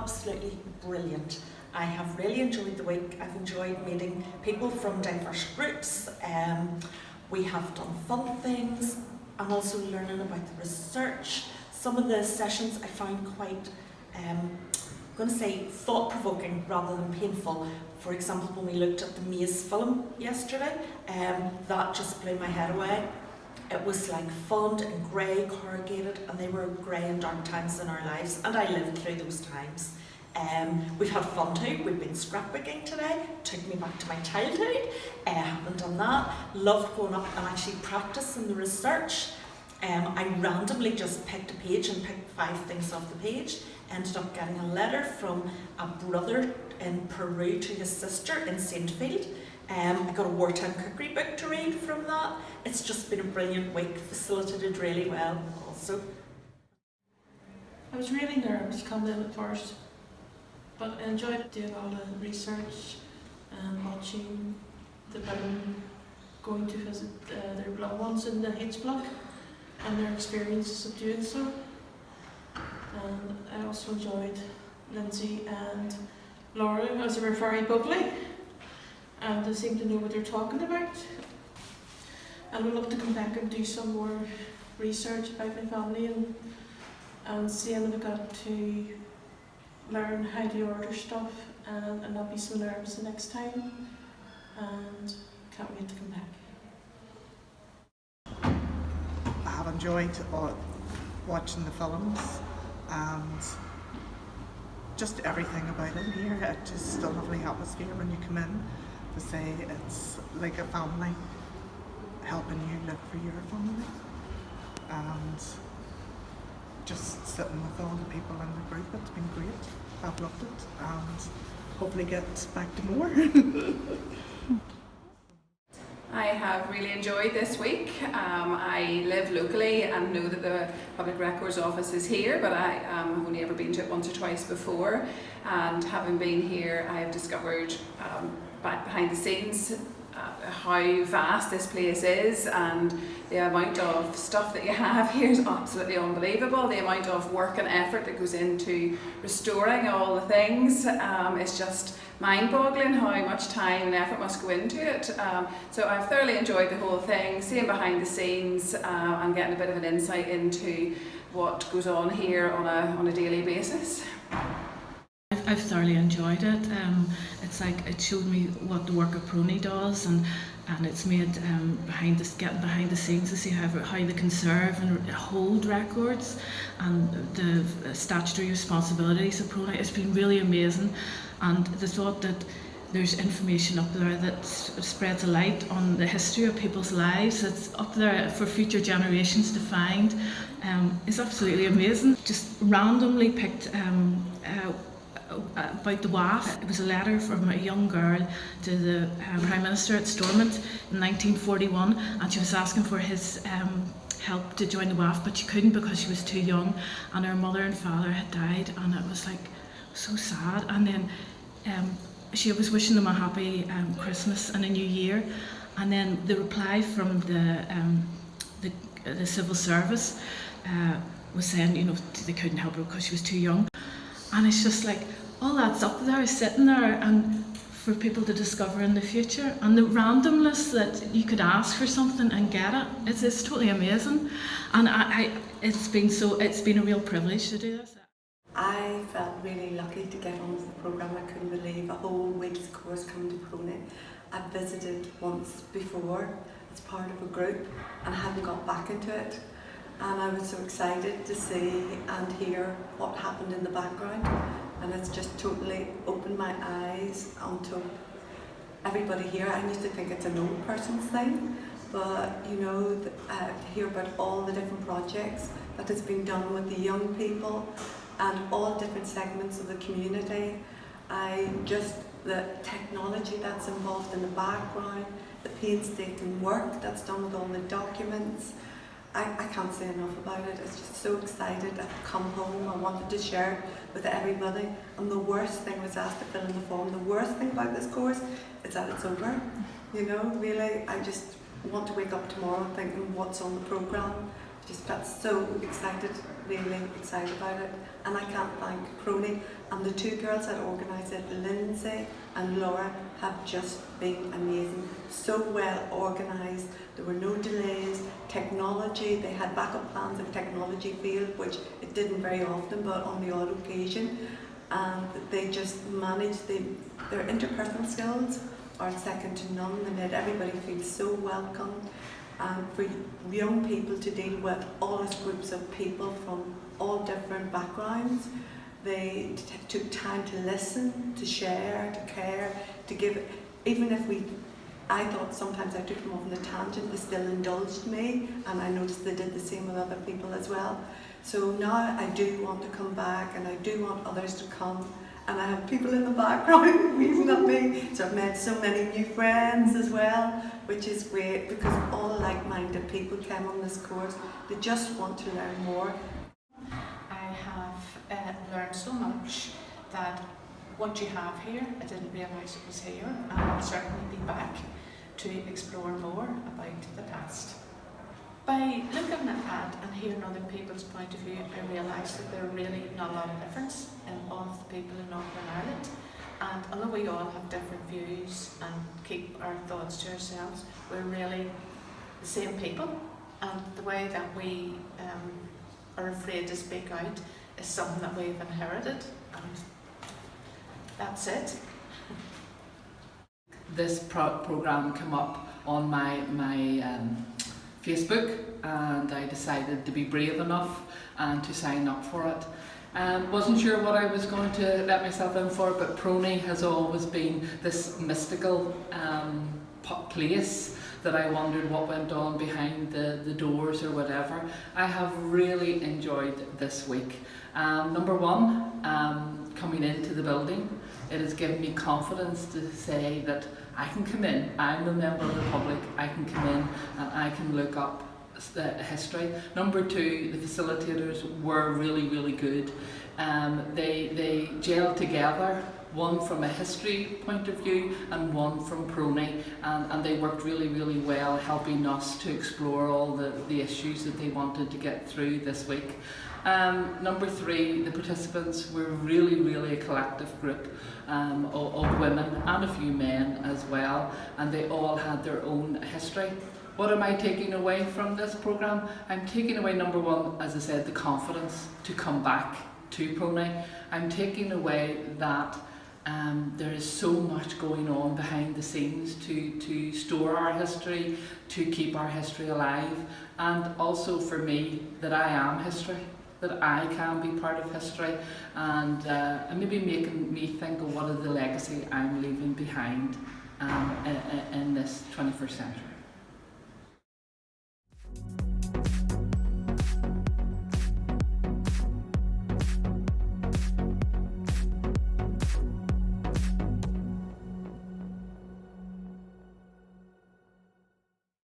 absolutely brilliant. I have really enjoyed the week. I've enjoyed meeting people from diverse groups. We have done fun things and also learning about the research. Some of the sessions I found quite, I'm going to say, thought-provoking rather than painful. For example, when we looked at the maze film yesterday, that just blew my head away. It was like fun and grey, corrugated, and they were grey and dark times in our lives, and I lived through those times. We've had fun too. We've been scrapbooking today. Took me back to my childhood. Haven't done that. Loved going up and actually practicing the research. I randomly just picked a page and picked 5 things off the page. Ended up getting a letter from a brother in Peru to his sister in Saintfield. I got a wartime cookery book to read from that. It's just been a brilliant week, facilitated really well also. I was really nervous coming in at first, but I enjoyed doing all the research and watching the women going to visit their loved ones in the H block and their experiences of doing so. And I also enjoyed Lindsay and Laura, as they were very bubbly and they seemed to know what they're talking about. And I'd love to come back and do some more research about my family and seeing if I got to learn how to order stuff and not be so nervous the next time, and can't wait to come back. I have enjoyed watching the films and just everything about it here. It's just a lovely atmosphere when you come in, to say it's like a family helping you look for your family, and just sitting with all the people in the group. It's been great. I've loved it and hopefully get back to more. I have really enjoyed this week. I live locally and know that the Public Records Office is here, but I have only ever been to it once or twice before, and having been here I have discovered behind the scenes how vast this place is, and the amount of stuff that you have here is absolutely unbelievable. The amount of work and effort that goes into restoring all the things is just mind-boggling how much time and effort must go into it. So I've thoroughly enjoyed the whole thing, seeing behind the scenes and getting a bit of an insight into what goes on here on a daily basis. I've thoroughly enjoyed it. It's like it showed me what the work of PRONI does, and it's made getting behind the scenes to see how they conserve and hold records and the statutory responsibilities of PRONI. It's been really amazing, and the thought that there's information up there that spreads a light on the history of people's lives that's up there for future generations to find is absolutely amazing. Just randomly picked about the WAF. It was a letter from a young girl to the Prime Minister at Stormont in 1941, and she was asking for his help to join the WAF, but she couldn't because she was too young and her mother and father had died, and it was like so sad. And then she was wishing them a happy Christmas and a New Year, and then the reply from the civil service was saying, you know, they couldn't help her because she was too young. And it's just like, all that's up there is sitting there and for people to discover in the future. And the randomness that you could ask for something and get it, it's totally amazing. And it's been a real privilege to do this. I felt really lucky to get onto the programme. I couldn't believe a whole week's course coming to PRONI. I'd visited once before as part of a group and I hadn't got back into it. And I was so excited to see and hear what happened in the background, and it's just totally opened my eyes onto everybody here. I used to think it's an old person's thing, but you know, to hear about all the different projects that has been done with the young people and all different segments of the community. The technology that's involved in the background, the painstaking work that's done with all the documents. I can't say enough about it. It's just so excited. I've come home, I wanted to share it with everybody, and the worst thing was asked to fill in the form. The worst thing about this course is that it's over. You know, really, I just want to wake up tomorrow thinking what's on the programme, just got so excited, really excited about it. And I can't thank PRONI and the two girls that organised it, Lindsay and Laura, have just been amazing. So well organised, there were no delays, technology, they had backup plans if technology failed, which it didn't very often, but on the odd occasion. And they just managed, their interpersonal skills are second to none. They made everybody feel so welcome. And for young people to deal with all these groups of people from all different backgrounds, they took time to listen, to share, to care, to give, even if I thought sometimes I took them off on a tangent, they still indulged me, and I noticed they did the same with other people as well. So now I do want to come back, and I do want others to come, and I have people in the background waving at me, so I've met so many new friends as well, which is great, because all like-minded people came on this course. They just want to learn more. I have learned so much that what you have here, I didn't realise it was here, and I'll certainly be back to explore more about the past. By looking at and hearing other people's point of view, I realised that there are really not a lot of difference in all of the people in Northern Ireland. And although we all have different views and keep our thoughts to ourselves, we're really the same people. And the way that we are afraid to speak out is something that we've inherited. And that's it. This programme came up on my Facebook, and I decided to be brave enough and to sign up for it. Wasn't sure what I was going to let myself in for, but PRONI has always been this mystical place that I wondered what went on behind the doors or whatever. I have really enjoyed this week. Number one, coming into the building, it has given me confidence to say that I can come in, I'm a member of the public, I can come in and I can look up history. Number two, the facilitators were really, really good. They gelled together, one from a history point of view and one from PRONI, and they worked really, really well, helping us to explore all the issues that they wanted to get through this week. Number three, the participants were really, really a collective group of women and a few men as well, and they all had their own history. What am I taking away from this programme? I'm taking away, number one, as I said, the confidence to come back to PRONI. I'm taking away that there is so much going on behind the scenes to store our history, to keep our history alive, and also for me that I am history, that I can be part of history, and maybe making me think of what is the legacy I'm leaving behind in this 21st century.